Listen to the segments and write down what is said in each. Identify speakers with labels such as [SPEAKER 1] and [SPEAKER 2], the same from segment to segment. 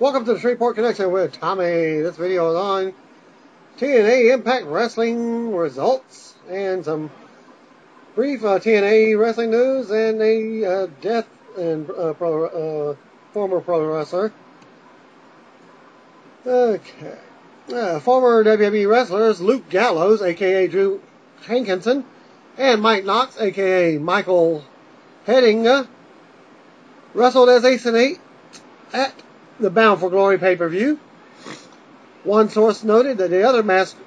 [SPEAKER 1] Welcome to the Shreveport Connection with Tommy. This video is on TNA Impact Wrestling results and some brief TNA wrestling news and a death in former pro wrestler. Okay. Former WWE wrestlers Luke Gallows, a.k.a. Drew Hankinson, and Mike Knox, a.k.a. Michael Headinga, wrestled as Ace and 8 at the Bound for Glory pay-per-view. One source noted that the other masked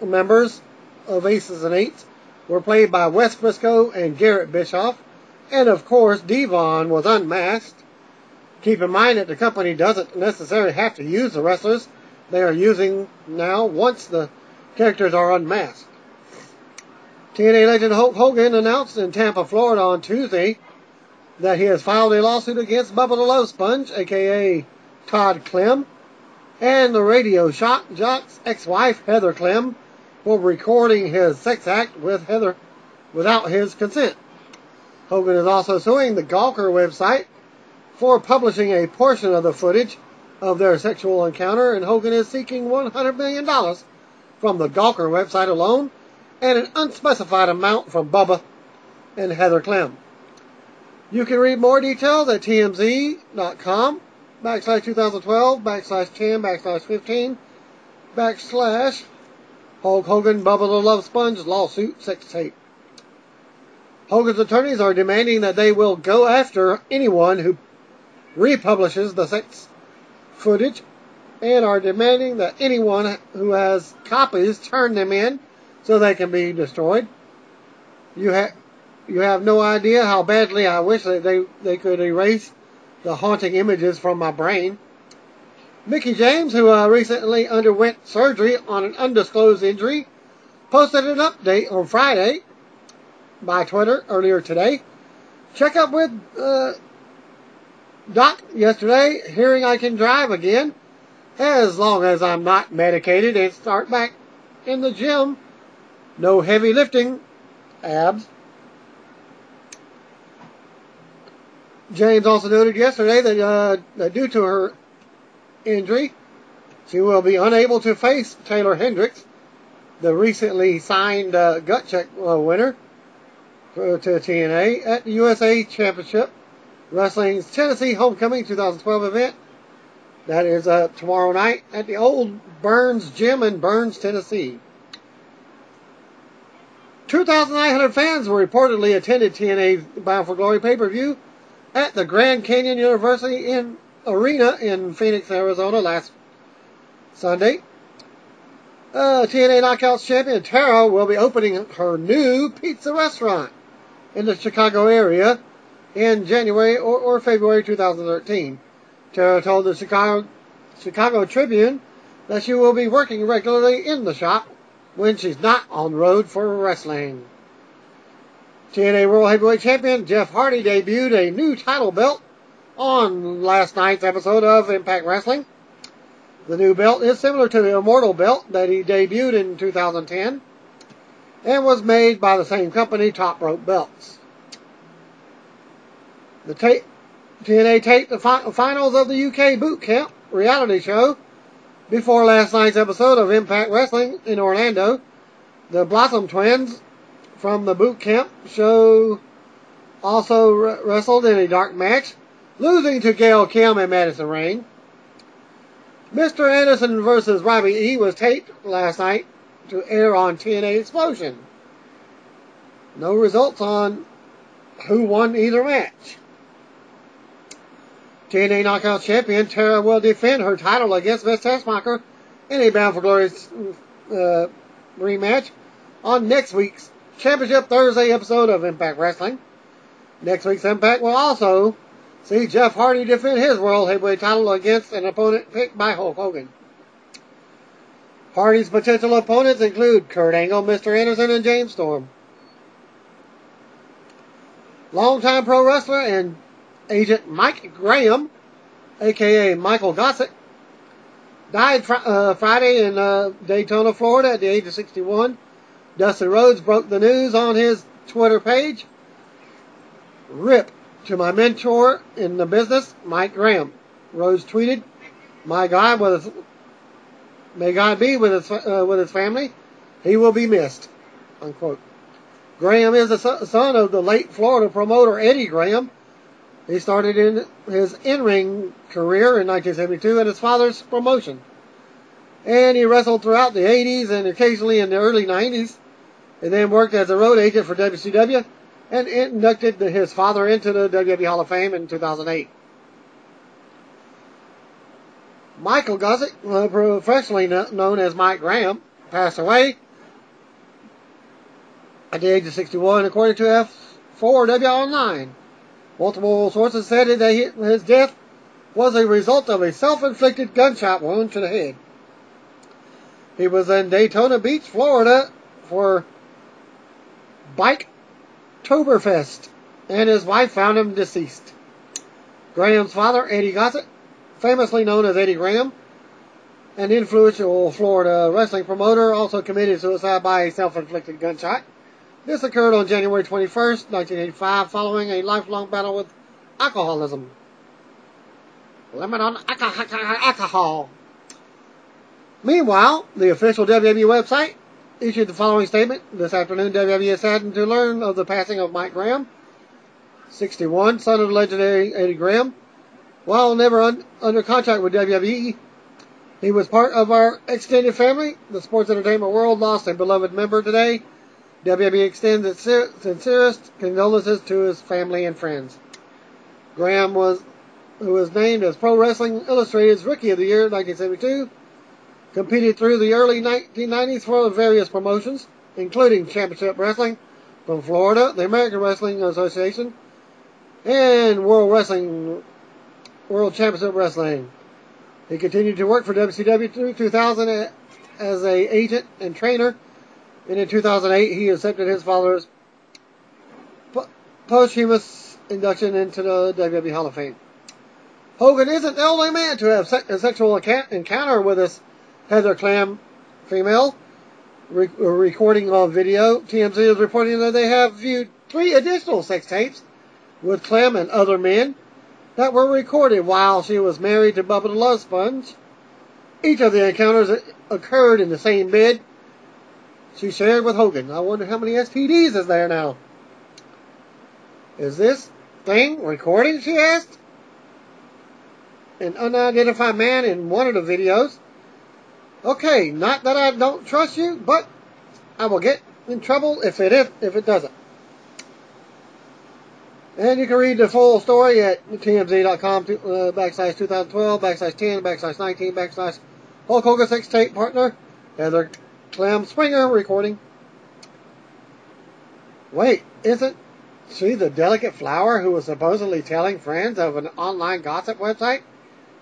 [SPEAKER 1] members of Aces and Eights were played by Wes Briscoe and Garrett Bischoff, and of course Devon was unmasked. Keep in mind that the company doesn't necessarily have to use the wrestlers they are using now once the characters are unmasked. TNA legend Hulk Hogan announced in Tampa, Florida on Tuesday that he has filed a lawsuit against Bubba the Love Sponge, a.k.a. Todd Clem, and the radio jock's ex-wife, Heather Clem, for recording his sex act with Heather without his consent. Hogan is also suing the Gawker website for publishing a portion of the footage of their sexual encounter, and Hogan is seeking $100 million from the Gawker website alone and an unspecified amount from Bubba and Heather Clem. You can read more details at tmz.com/2012/10/15/ Hulk Hogan Bubba the Love Sponge lawsuit sex tape. Hogan's attorneys are demanding that they will go after anyone who republishes the sex footage and are demanding that anyone who has copies turn them in so they can be destroyed. You have no idea how badly I wish that they could erase the haunting images from my brain. Mickie James, who recently underwent surgery on an undisclosed injury, posted an update on Friday by Twitter earlier today. Check up with Doc yesterday, hearing I can drive again, as long as I'm not medicated, and start back in the gym. No heavy lifting, abs. James also noted yesterday that due to her injury, she will be unable to face Taylor Hendricks, the recently signed gut check winner to TNA, at the USA Championship Wrestling's Tennessee Homecoming 2012 event. That is tomorrow night at the old Burns Gym in Burns, Tennessee. 2,900 fans were reportedly attended TNA's Bound for Glory pay-per-view at the Grand Canyon University Arena in Phoenix, Arizona last Sunday. TNA Knockouts champion Tara will be opening her new pizza restaurant in the Chicago area in January or February 2013. Tara told the Chicago Tribune that she will be working regularly in the shop when she's not on the road for wrestling. TNA World Heavyweight Champion Jeff Hardy debuted a new title belt on last night's episode of Impact Wrestling. The new belt is similar to the Immortal belt that he debuted in 2010 and was made by the same company, Top Rope Belts. TNA taped the finals of the UK Boot Camp reality show before last night's episode of Impact Wrestling in Orlando. The Blossom Twins from the Boot Camp show also wrestled in a dark match, losing to Gail Kim and Madison Rayne. Mr. Anderson vs. Robbie E. was taped last night to air on TNA Explosion. No results on who won either match. TNA Knockouts champion Tara will defend her title against Miss Tessmacher in a Bound for Glory rematch on next week's Championship Thursday episode of Impact Wrestling. Next week's Impact will also see Jeff Hardy defend his World Heavyweight title against an opponent picked by Hulk Hogan. Hardy's potential opponents include Kurt Angle, Mr. Anderson, and James Storm. Longtime pro wrestler and agent Mike Graham, a.k.a. Michael Gossett, died Friday in Daytona, Florida at the age of 61. Dusty Rhodes broke the news on his Twitter page. "Rip to my mentor in the business, Mike Graham," Rhodes tweeted. May God be with his family. He will be missed. Unquote. Graham is the son of the late Florida promoter Eddie Graham. He started in his in-ring career in 1972 at his father's promotion. And he wrestled throughout the 80s and occasionally in the early 90s. He then worked as a road agent for WCW and inducted his father into the WWE Hall of Fame in 2008. Michael Gossett, professionally known as Mike Graham, passed away at the age of 61, according to F4W Online. Multiple sources said that his death was a result of a self-inflicted gunshot wound to the head. He was in Daytona Beach, Florida for Bike-toberfest, and his wife found him deceased. Graham's father, Eddie Gossett, famously known as Eddie Graham, an influential Florida wrestling promoter, also committed suicide by a self-inflicted gunshot. This occurred on January 21st, 1985, following a lifelong battle with alcoholism. Limit on alcohol. Meanwhile, the official WWE website issued the following statement. This afternoon, WWE is saddened to learn of the passing of Mike Graham, 61, son of legendary Eddie Graham. While never under contract with WWE, he was part of our extended family. The sports entertainment world lost a beloved member today. WWE extends its sincerest condolences to his family and friends. Graham who was named as Pro Wrestling Illustrated's Rookie of the Year in 1972, competed through the early 1990s for various promotions, including Championship Wrestling from Florida, the American Wrestling Association, and World Championship Wrestling. He continued to work for WCW through 2000 as an agent and trainer, and in 2008 he accepted his father's posthumous induction into the WWE Hall of Fame. Hogan isn't the only man to have a sexual encounter with his Heather Clam female. Recording on video, TMZ is reporting that they have viewed 3 additional sex tapes with Clem and other men that were recorded while she was married to Bubba the Love Sponge. Each of the encounters occurred in the same bed she shared with Hogan. I wonder how many STDs is there now. Is this thing recording, she asked. An unidentified man in one of the videos. Okay, not that I don't trust you, but I will get in trouble if it doesn't. And you can read the full story at tmz.com /2012 /10 /19 Hulk Hogan sex tape partner Heather Clem Springer recording. Wait, isn't she the delicate flower who was supposedly telling friends of an online gossip website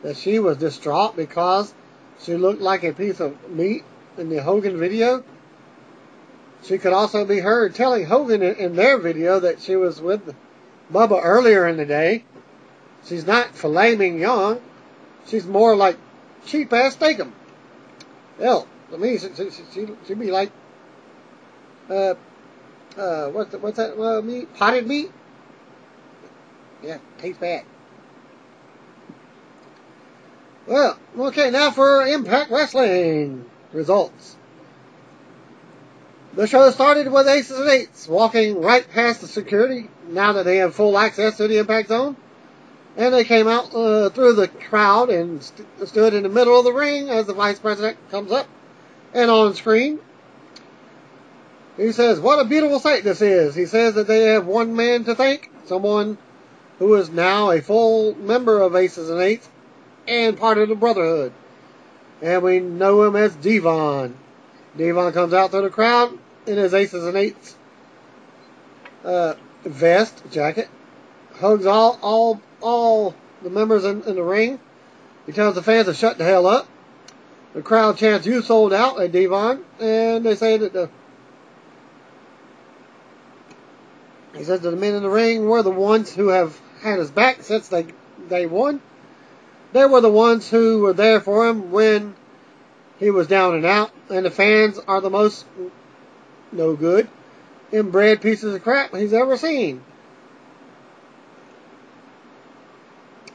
[SPEAKER 1] that she was distraught because she looked like a piece of meat in the Hogan video? She could also be heard telling Hogan in their video that she was with Bubba earlier in the day. She's not filet mignon. She's more like cheap-ass steakum. Hell, to me, she'd be like, what's that meat? Potted meat? Yeah, tastes bad. Well, okay, now for Impact Wrestling results. The show started with Aces and Eights walking right past the security now that they have full access to the Impact Zone. And they came out through the crowd and stood in the middle of the ring as the Vice President comes up and on screen. He says, what a beautiful sight this is. He says that they have one man to thank, someone who is now a full member of Aces and Eights and part of the Brotherhood. And we know him as Devon. Devon comes out through the crowd in his Aces and Eights vest, jacket, hugs all the members in the ring. He tells the fans to shut the hell up. The crowd chants, "You sold out," at Devon, and they say that he says that the men in the ring were the ones who have had his back since they won. They were the ones who were there for him when he was down and out, and the fans are the most no good, inbred pieces of crap he's ever seen.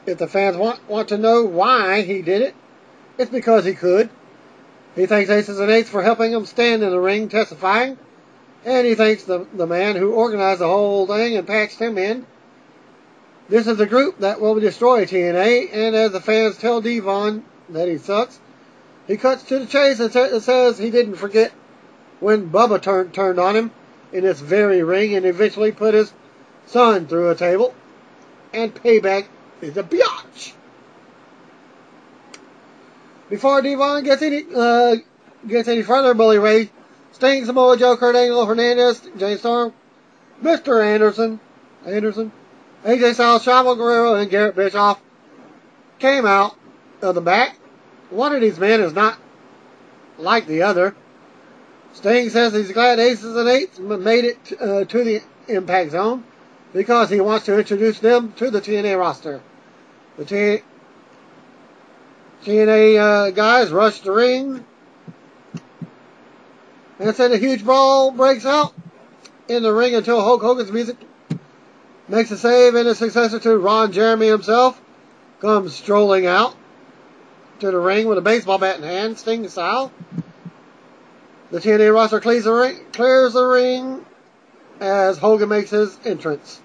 [SPEAKER 1] If the fans want to know why he did it, it's because he could. He thanks Aces and Eights for helping him stand in the ring testifying. And he thanks the man who organized the whole thing and patched him in. This is the group that will destroy TNA, and as the fans tell Devon that he sucks, he cuts to the chase and says he didn't forget when Bubba turned on him in this very ring and eventually put his son through a table. And payback is a biatch. Before Devon gets any further, Bully Ray, Sting, Samoa Joe, Kurt Angle, Hernandez, Jay Storm, Mr. Anderson, AJ Styles, Chavo Guerrero, and Garrett Bischoff came out of the back. One of these men is not like the other. Sting says he's glad Aces and Eights made it to the Impact Zone because he wants to introduce them to the TNA roster. The TNA guys rush the ring, and then a huge brawl breaks out in the ring until Hulk Hogan's music makes a save, and his successor to Ron Jeremy himself comes strolling out to the ring with a baseball bat in hand, Sting style. The TNA roster clears the ring as Hogan makes his entrance.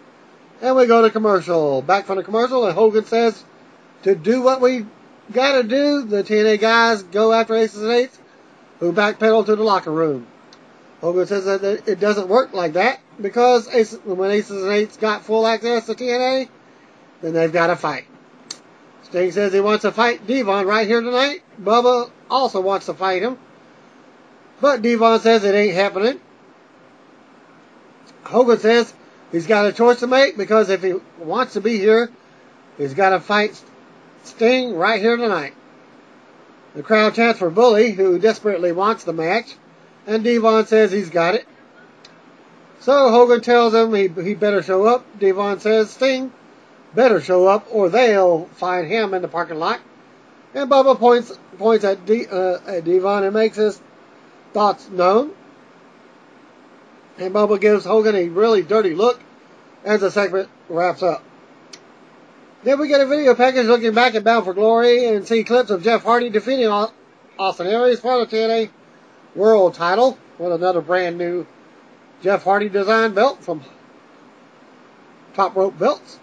[SPEAKER 1] And we go to commercial. Back from the commercial, and Hogan says to do what we gotta do. The TNA guys go after Aces and Eights, who backpedal to the locker room. Hogan says that it doesn't work like that because when Aces and Eights got full access to TNA, then they've got to fight. Sting says he wants to fight Devon right here tonight. Bubba also wants to fight him, but Devon says it ain't happening. Hogan says he's got a choice to make because if he wants to be here, he's got to fight Sting right here tonight. The crowd chants for Bully, who desperately wants the match, and Devon says he's got it. So Hogan tells him he better show up. Devon says Sting better show up or they'll find him in the parking lot. And Bubba points at Devon and makes his thoughts known. And Bubba gives Hogan a really dirty look as the segment wraps up. Then we get a video package looking back at Bound for Glory and see clips of Jeff Hardy defeating Austin Aries for the TNA World title with another brand new Jeff Hardy design belt from Top Rope Belts.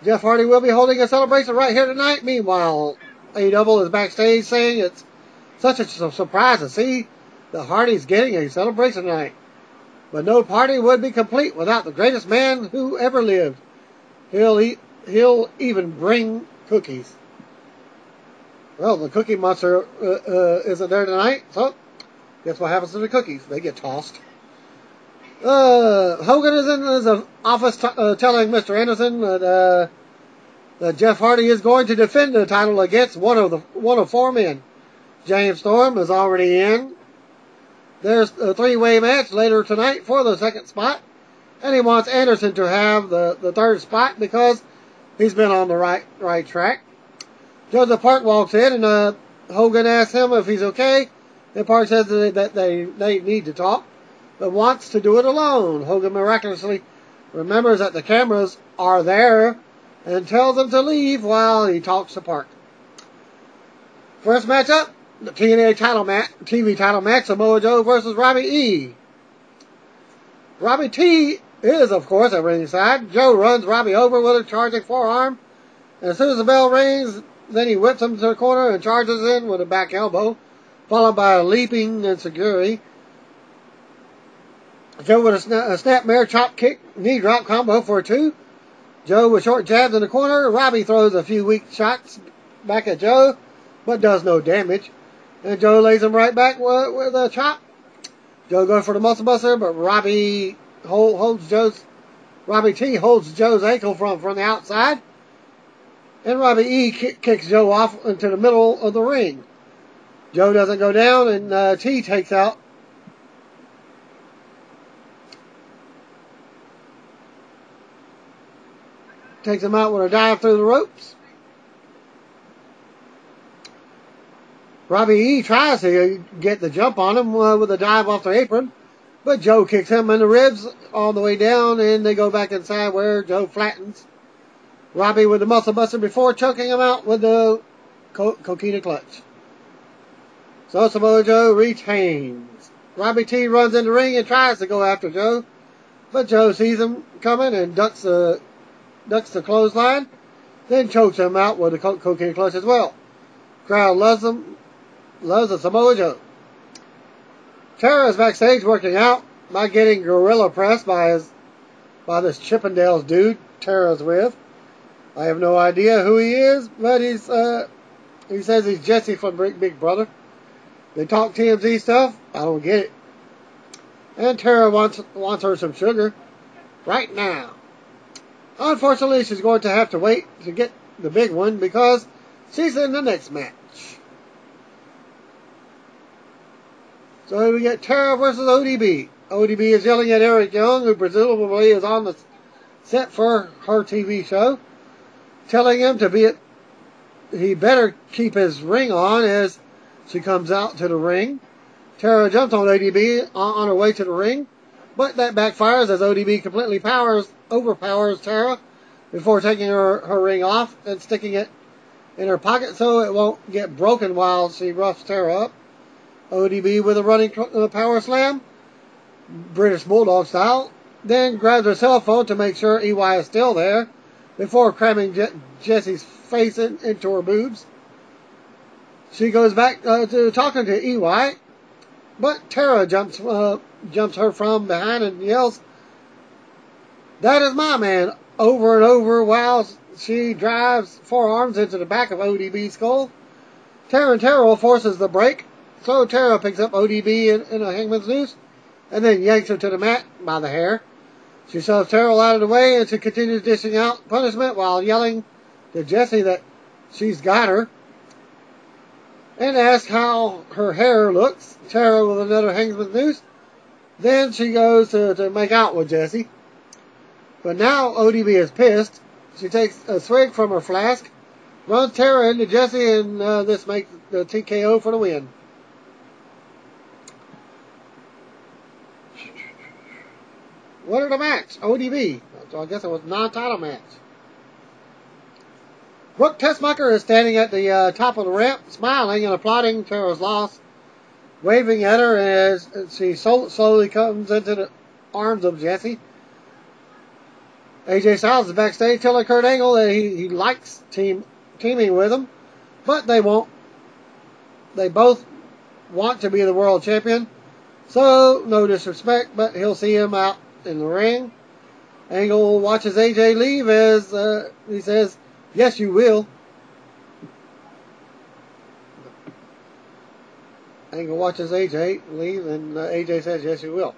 [SPEAKER 1] Jeff Hardy will be holding a celebration right here tonight. Meanwhile, A-Double is backstage saying it's such a surprise to see the Hardys getting a celebration tonight. But no party would be complete without the greatest man who ever lived. He'll even bring cookies. Well, the Cookie Monster isn't there tonight, so guess what happens to the cookies? They get tossed. Hogan is in his office telling Mr. Anderson that Jeff Hardy is going to defend the title against one of four men. James Storm is already in. There's a three-way match later tonight for the second spot. And he wants Anderson to have the third spot because he's been on the right track. Joseph Park walks in and Hogan asks him if he's okay. And Park says that they need to talk, but wants to do it alone. Hogan miraculously remembers that the cameras are there and tells them to leave while he talks to Park. First matchup, the TNA TV title match, Samoa Joe versus Robbie E. Robbie T is, of course, at ringside. Joe runs Robbie over with a charging forearm. And as soon as the bell rings, then he whips him to the corner and charges in with a back elbow, followed by a leaping ensiguri. Joe with a snapmare chop kick, knee drop combo for a 2. Joe with short jabs in the corner. Robbie throws a few weak shots back at Joe, but does no damage. And Joe lays him right back with a chop. Joe goes for the muscle buster, but Robbie T holds Joe's ankle from the outside. And Robbie E kicks Joe off into the middle of the ring. Joe doesn't go down, and T takes him out with a dive through the ropes. Robbie E tries to get the jump on him with a dive off the apron, but Joe kicks him in the ribs all the way down, and they go back inside where Joe flattens Robbie with the muscle buster before choking him out with the Coquina clutch. So Samoa Joe retains. Robbie T runs in the ring and tries to go after Joe, but Joe sees him coming and ducks the clothesline, then chokes him out with a cocaine clutch as well. Crowd loves the Samoa Joe. Tara is backstage working out by getting gorilla pressed by this Chippendales dude Tara's with. I have no idea who he is, but he says he's Jesse from Big Brother. They talk TMZ stuff. I don't get it. And Tara wants her some sugar right now. Unfortunately, she's going to have to wait to get the big one because she's in the next match. So we get Tara versus ODB. ODB is yelling at Eric Young, who presumably is on the set for her TV show, telling him he better keep his ring on as she comes out to the ring. Tara jumps on ODB on her way to the ring, but that backfires as ODB completely overpowers Tara before taking her ring off and sticking it in her pocket so it won't get broken while she roughs Tara up. ODB with a running power slam, British Bulldog style, then grabs her cell phone to make sure EY is still there before cramming Jesse's face into her boobs. She goes back to talking to EY, but Tara jumps her from behind and yells, "That is my man," over and over while she drives forearms into the back of ODB's skull. Tarantaro forces the break, so Tara picks up ODB in a hangman's noose and then yanks her to the mat by the hair. She shoves Terrell out of the way and she continues dishing out punishment while yelling to Jesse that she's got her and asks how her hair looks. Tara with another hangman's noose. Then she goes to make out with Jesse. But now ODB is pissed. She takes a swig from her flask, runs Tara into Jesse, and this makes the TKO for the win. What are the match? ODB. So I guess it was a non-title match. Brooke Tessmacher is standing at the top of the ramp, smiling and applauding Tara's loss, waving at her as she slowly comes into the arms of Jesse. AJ Styles is backstage telling Kurt Angle that he likes teaming with him, but they won't. They both want to be the world champion, so no disrespect, but he'll see him out in the ring. Angle watches AJ leave as he says, "Yes, you will." Angle watches AJ leave, and AJ says, "Yes, you will."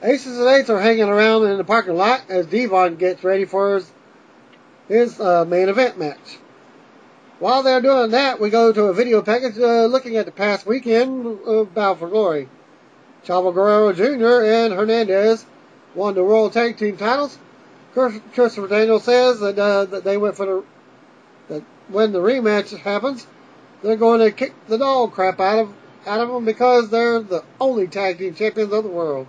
[SPEAKER 1] Aces and Eights are hanging around in the parking lot as Devon gets ready for his main event match. While they're doing that, we go to a video package looking at the past weekend of Battle for Glory. Chavo Guerrero Jr. and Hernandez won the World Tag Team titles. Christopher Daniels says that they went for that when the rematch happens, they're going to kick the dog crap out of them because they're the only tag team champions of the world.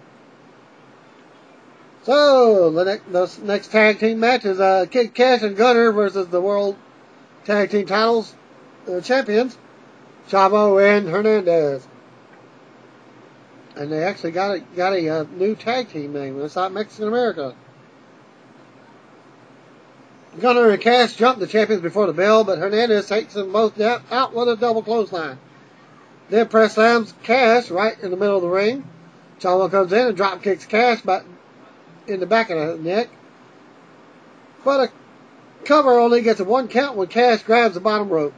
[SPEAKER 1] So the next tag team match is Kid Cash and Gunner versus the World Tag Team titles champions, Chavo and Hernandez. And they actually got a new tag team name. It's not Mexican America. Gunner and Cash jump the champions before the bell, but Hernandez takes them both out with a double clothesline. Then press slams Cash right in the middle of the ring. Chavo comes in and drop kicks Cash in the back of the neck. But a cover only gets a 1 count when Cash grabs the bottom rope.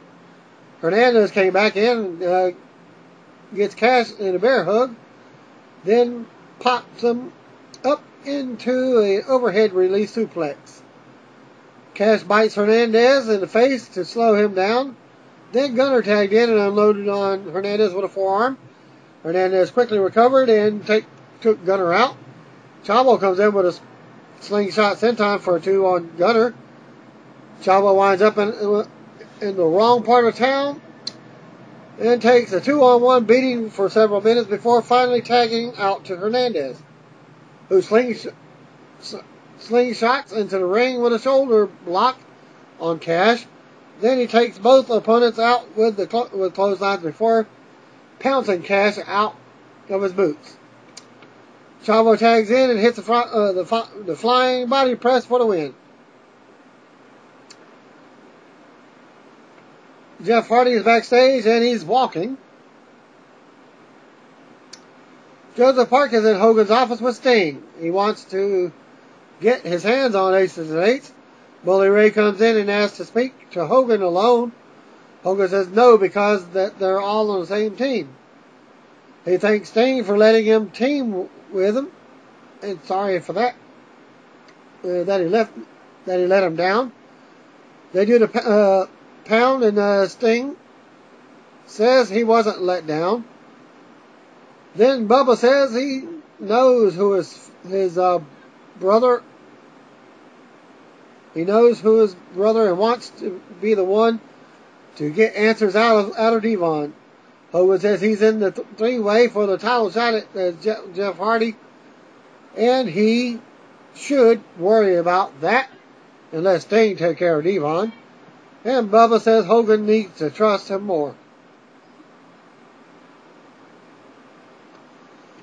[SPEAKER 1] Hernandez came back in and gets Cash in a bear hug, then pops him up into an overhead release suplex. Cash bites Hernandez in the face to slow him down. Then Gunner tagged in and unloaded on Hernandez with a forearm. Hernandez quickly recovered and took Gunner out. Chavo comes in with a slingshot senton for a 2 on Gunner. Chavo winds up in the wrong part of town and takes a 2-on-1 beating for several minutes before finally tagging out to Hernandez, who slingshots into the ring with a shoulder block on Cash. Then he takes both opponents out with clotheslines before pouncing Cash out of his boots. Chavo tags in and hits the flying body press for the win. Jeff Hardy is backstage and he's walking. Joseph Park is in Hogan's office with Sting. He wants to get his hands on Aces and Eights. Bully Ray comes in and asks to speak to Hogan alone. Hogan says no because they're all on the same team. He thanks Sting for letting him team with him, and sorry for that. That he let him down. They do the pound, and Sting says he wasn't let down. Then Bubba says he knows who is his brother. He knows who his brother and wants to be the one to get answers out of Devon. Hogan says he's in the three-way for the title shot at Jeff Hardy, and he should worry about that and let Sting take care of Devon. And Bubba says Hogan needs to trust him more.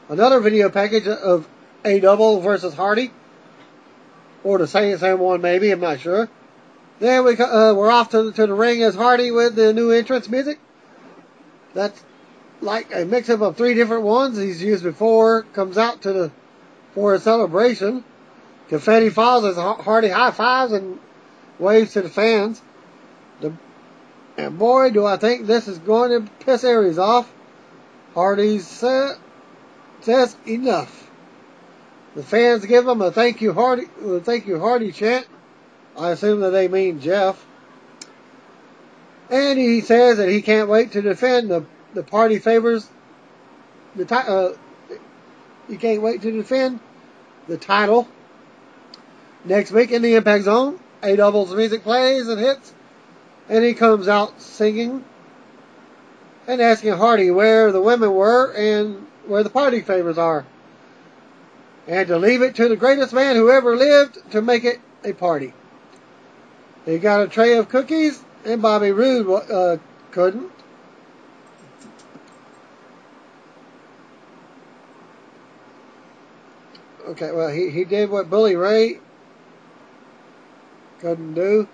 [SPEAKER 1] Another video package of A Double versus Hardy, or the same one maybe, I'm not sure. Then we're off to the ring as Hardy with the new entrance music. That's like a mix-up of 3 different ones he's used before. Comes out for a celebration. Confetti falls as Hardy high fives and waves to the fans. And boy, do I think this is going to piss Aries off. Hardy says enough. The fans give him a thank you Hardy chant. I assume that they mean Jeff. And he says that he can't wait to defend the party favors. He can't wait to defend the title. Next week in the Impact Zone, A Double's music plays and hits. And he comes out singing and asking Hardy where the women were and where the party favors are. And to leave it to the greatest man who ever lived to make it a party. He got a tray of cookies, and Bobby Roode couldn't. Okay, well, he did what Bully Ray couldn't do.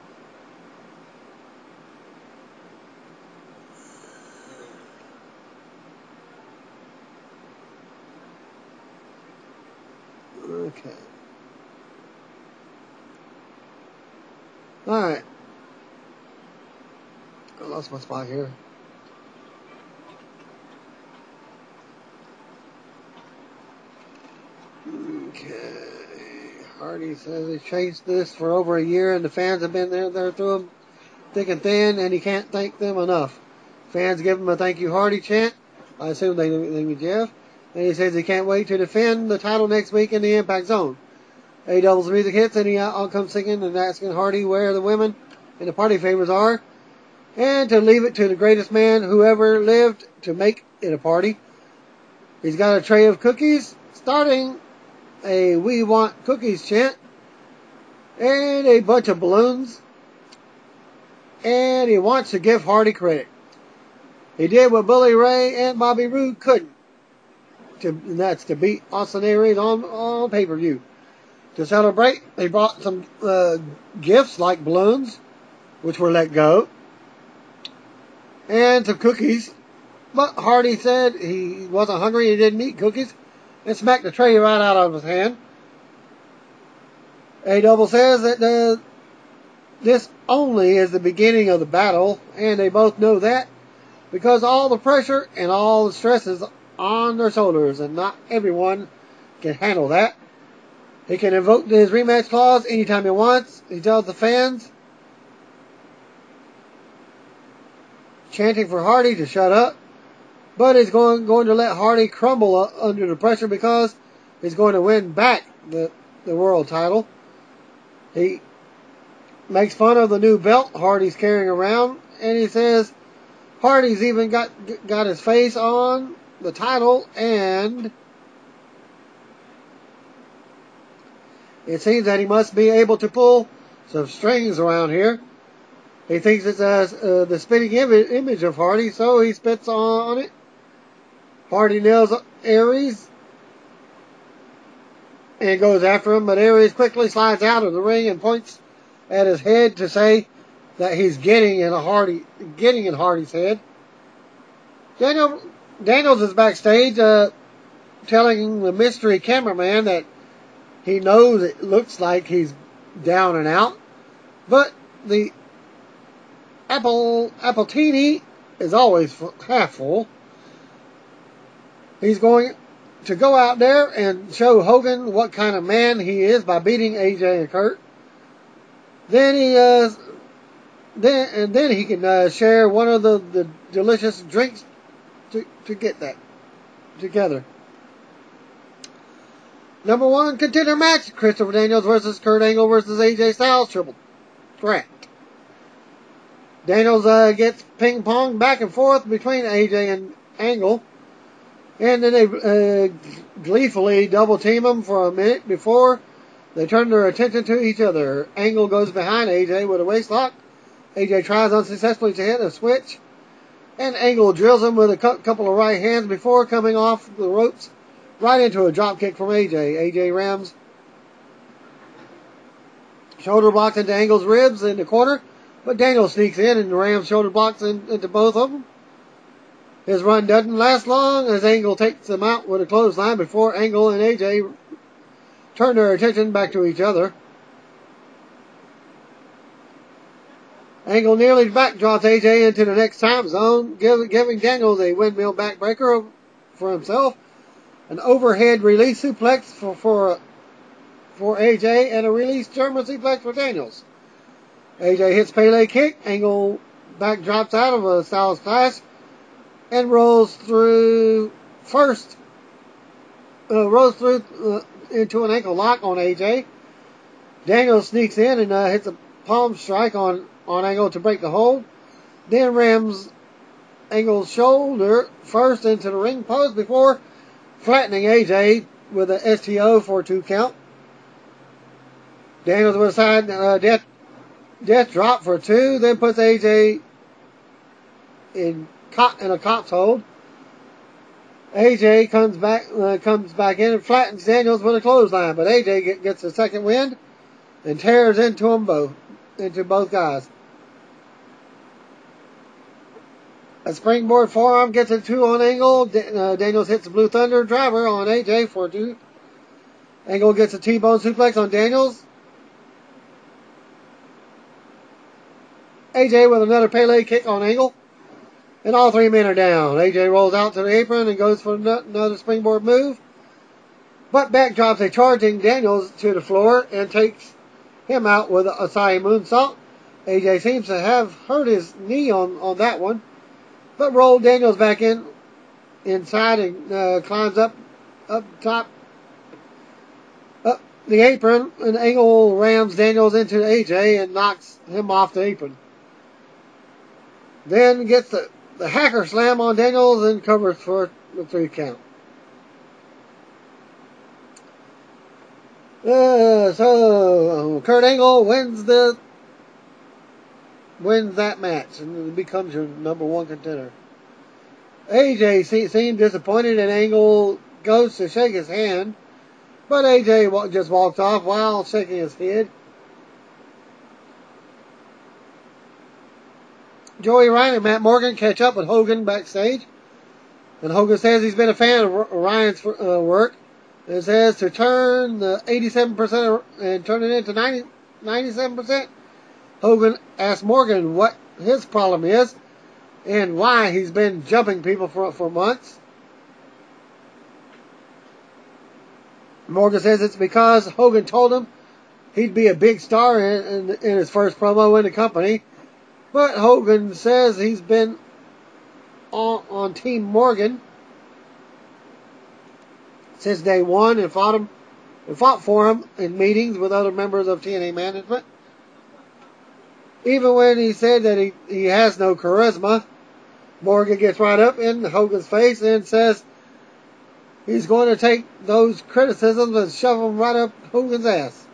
[SPEAKER 1] Okay. Alright. I lost my spot here. Okay. Hardy says he chased this for over a year and the fans have been there through him thick and thin and he can't thank them enough. Fans give him a thank you Hardy chant. I assume they mean Jeff. And he says he can't wait to defend the title next week in the Impact Zone. A Double's music hits and he all comes singing and asking Hardy where the women and the party favors are. And to leave it to the greatest man who ever lived to make it a party. He's got a tray of cookies, starting a We Want Cookies chant, and a bunch of balloons. And he wants to give Hardy credit. He did what Bully Ray and Bobby Roode couldn't. And that's to beat Austin Aries on pay-per-view. To celebrate, they brought some gifts like balloons, which were let go, and some cookies. But Hardy said he wasn't hungry, he didn't eat cookies, and smacked the tray right out of his hand. A Double says that this only is the beginning of the battle, and they both know that, because all the pressure and all the stress is on their shoulders, and not everyone can handle that. He can invoke his rematch clause anytime he wants. He tells the fans, chanting for Hardy to shut up, but he's going to let Hardy crumble under the pressure because he's going to win back the world title. He makes fun of the new belt Hardy's carrying around, and he says Hardy's even got his face on the title, and it seems that he must be able to pull some strings around here. He thinks it's the spitting image of Hardy, so he spits on it. Hardy nails Aries and goes after him, but Aries quickly slides out of the ring and points at his head to say that he's getting in Hardy's head. Daniels is backstage telling the mystery cameraman that he knows it looks like he's down and out, but the Appletini is always half full. He's going to go out there and show Hogan what kind of man he is by beating AJ and Kurt. Then he can share one of the delicious drinks to get that together. Number 1 contender match: Christopher Daniels versus Kurt Angle versus AJ Styles triple threat. Daniels gets ping pong back and forth between AJ and Angle, and then they gleefully double team him for a minute before they turn their attention to each other. Angle goes behind AJ with a waistlock. AJ tries unsuccessfully to hit a switch, and Angle drills him with a couple of right hands before coming off the ropes right into a drop kick from AJ. AJ rams shoulder blocks into Angle's ribs in the corner, but Daniel sneaks in and rams shoulder blocks into both of them. His run doesn't last long as Angle takes them out with a clothesline before Angle and AJ turn their attention back to each other. Angle nearly backdrops AJ into the next time zone, giving Daniels a windmill backbreaker for himself, an overhead release suplex for AJ, and a release German suplex for Daniels. AJ hits Pele kick. Angle backdrops out of a Styles Clash and rolls through into an ankle lock on AJ. Daniels sneaks in and hits a palm strike on Angle to break the hold. Then rams Angle's shoulder first into the ring post before flattening AJ with an STO for a 2 count. Daniels with a side death drop for 2, then puts AJ in a cop's hold. AJ comes back in and flattens Daniels with a clothesline, but AJ gets a second wind and tears into both guys. A springboard forearm gets a 2 on Angle. Daniels hits a Blue Thunder driver on AJ for 2. Angle gets a T-bone suplex on Daniels. AJ with another Pele kick on Angle. And all 3 men are down. AJ rolls out to the apron and goes for another springboard move. But backdrops a charging Daniels to the floor and takes him out with a Asai moonsault. AJ seems to have hurt his knee on that one, but rolled Daniels back inside and climbs up top up the apron, and Angle rams Daniels into AJ and knocks him off the apron. Then gets the hacker slam on Daniels and covers for the 3 count. So Kurt Angle wins that match and becomes your number 1 contender. AJ seemed disappointed, and Angle goes to shake his hand, but AJ just walks off while shaking his head. Joey Ryan and Matt Morgan catch up with Hogan backstage, and Hogan says he's been a fan of Ryan's work. It says to turn the 87% and turn it into 97%. Hogan asks Morgan what his problem is and why he's been jumping people for months. Morgan says it's because Hogan told him he'd be a big star in his first promo in the company. But Hogan says he's been on Team Morgan since day one and fought for him in meetings with other members of TNA management. Even when he said that he has no charisma, Morgan gets right up in Hogan's face and says he's going to take those criticisms and shove them right up Hogan's ass.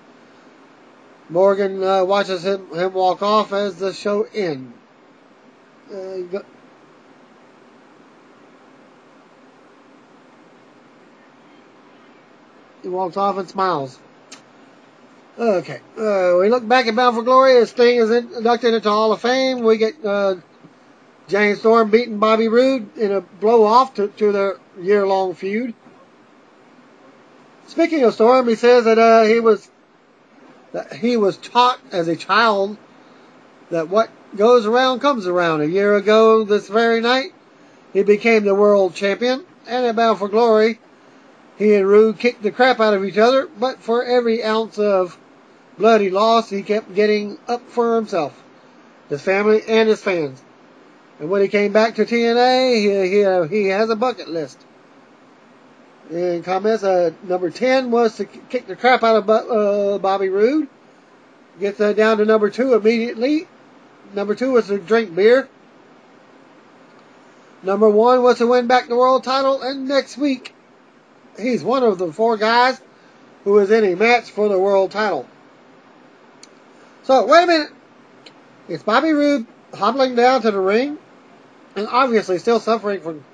[SPEAKER 1] Morgan watches him walk off as the show ends. He walks off and smiles. Okay. We look back at Bound for Glory as Sting is inducted into Hall of Fame. We get James Storm beating Bobby Roode in a blow-off to their year-long feud. Speaking of Storm, he says that he was taught as a child that what goes around comes around. A year ago this very night, he became the world champion. And at Bound for Glory, he and Roode kicked the crap out of each other. But for every ounce of blood he lost, he kept getting up for himself, his family, and his fans. And when he came back to TNA, he has a bucket list. In comments, number 10 was to kick the crap out of Bobby Roode. Gets down to number 2 immediately. Number 2 was to drink beer. Number 1 was to win back the world title. And next week, he's one of the 4 guys who is in a match for the world title. So, wait a minute. It's Bobby Roode hobbling down to the ring, and obviously still suffering from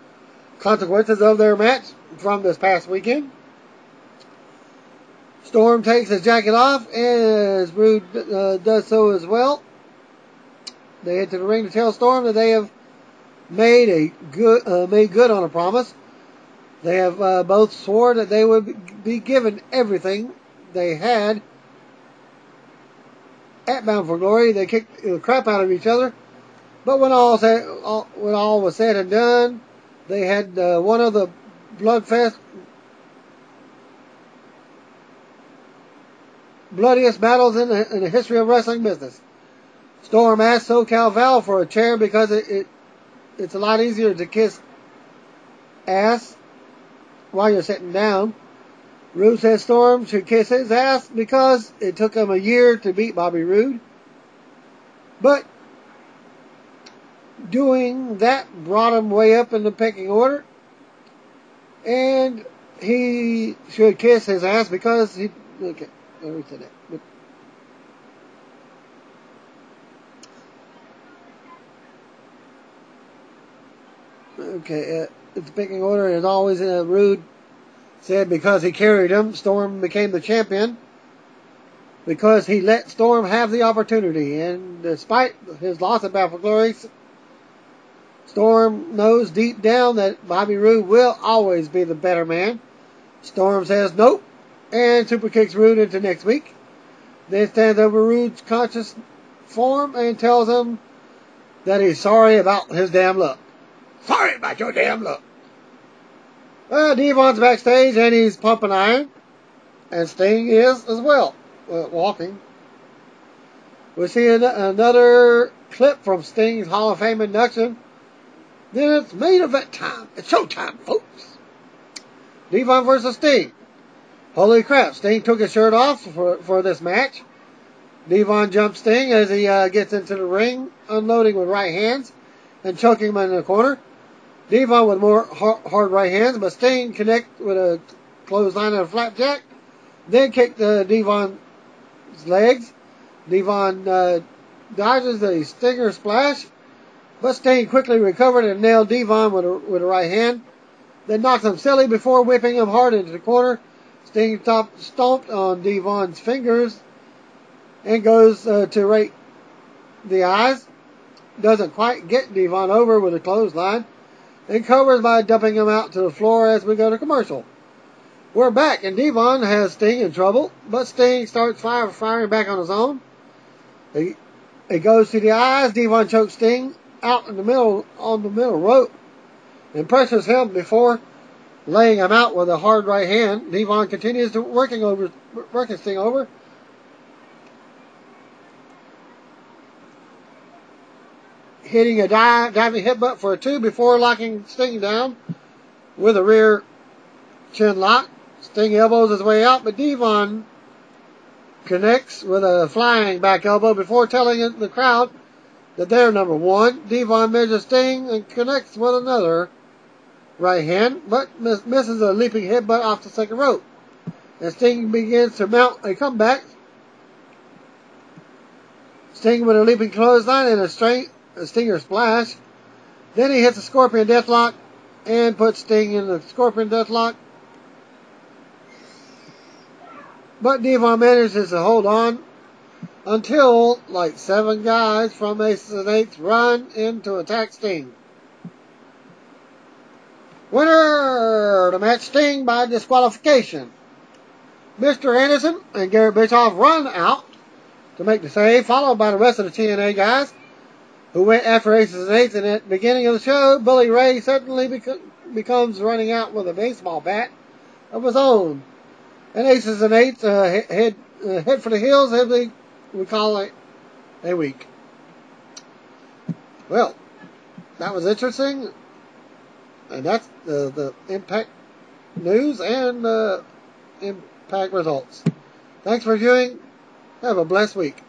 [SPEAKER 1] consequences of their match from this past weekend. Storm takes his jacket off, as Roode does so as well. They head to the ring to tell Storm that they have made good on a promise. They have both swore that they would be given everything they had at Bound for Glory. They kicked the crap out of each other, but when all was said and done, they had one of the bloodiest battles in the history of wrestling business. Storm asked SoCal Val for a chair because it's a lot easier to kiss ass while you're sitting down. Roode says Storm should kiss his ass because it took him a year to beat Bobby Roode. But doing that brought him way up in the pecking order. And he should kiss his ass because he... Okay, I already said that. Okay, it's the pecking order, as always, Roode said because he carried him, Storm became the champion. Because he let Storm have the opportunity. And despite his loss at Bound for Glory, Storm knows deep down that Bobby Roode will always be the better man. Storm says nope, and super kicks Roode into next week. Then stands over Roode's conscious form and tells him that he's sorry about his damn luck. Sorry about your damn luck. Devon's backstage and he's pumping iron. And Sting is as well, walking. We see another clip from Sting's Hall of Fame induction. Then it's main event time. It's showtime, folks. Devon versus Sting. Holy crap, Sting took his shirt off for this match. Devon jumps Sting as he gets into the ring, unloading with right hands and choking him in the corner. Devon with more hard right hands, but Sting connect with a clothesline and a flapjack. Then kick Devon's legs. Devon dodges the Stinger splash, but Sting quickly recovered and nailed Devon with a right hand. Then knocks him silly before whipping him hard into the corner. Sting stomped on Devon's fingers and goes to rake the eyes. Doesn't quite get Devon over with a clothesline and covers by dumping him out to the floor as we go to commercial. We're back, and Devon has Sting in trouble, but Sting starts firing back on his own. He goes to the eyes. Devon chokes Sting out on the middle rope and pressures him before laying him out with a hard right hand. Devon continues to working Sting over. Hitting a diving headbutt for a 2 before locking Sting down with a rear chin lock. Sting elbows his way out, but Devon connects with a flying back elbow before telling the crowd that they're number 1. Devon measures Sting and connects with another right hand, but misses a leaping headbutt off the second rope. And Sting begins to mount a comeback. Sting with a leaping clothesline and a Stinger splash. Then he hits a Scorpion Deathlock and puts Sting in the Scorpion Deathlock. But Devon manages to hold on until like 7 guys from Aces and Eights run in to attack Sting. Winner of the match, Sting by disqualification. Mr. Anderson and Garrett Bischoff run out to make the save, followed by the rest of the TNA guys who went after Aces and Eights. And at the beginning of the show, Bully Ray suddenly becomes running out with a baseball bat of his own. And Aces and Eights head for the hills, as we call it, a week. Well, that was interesting. And that's the Impact news and Impact results. Thanks for viewing. Have a blessed week.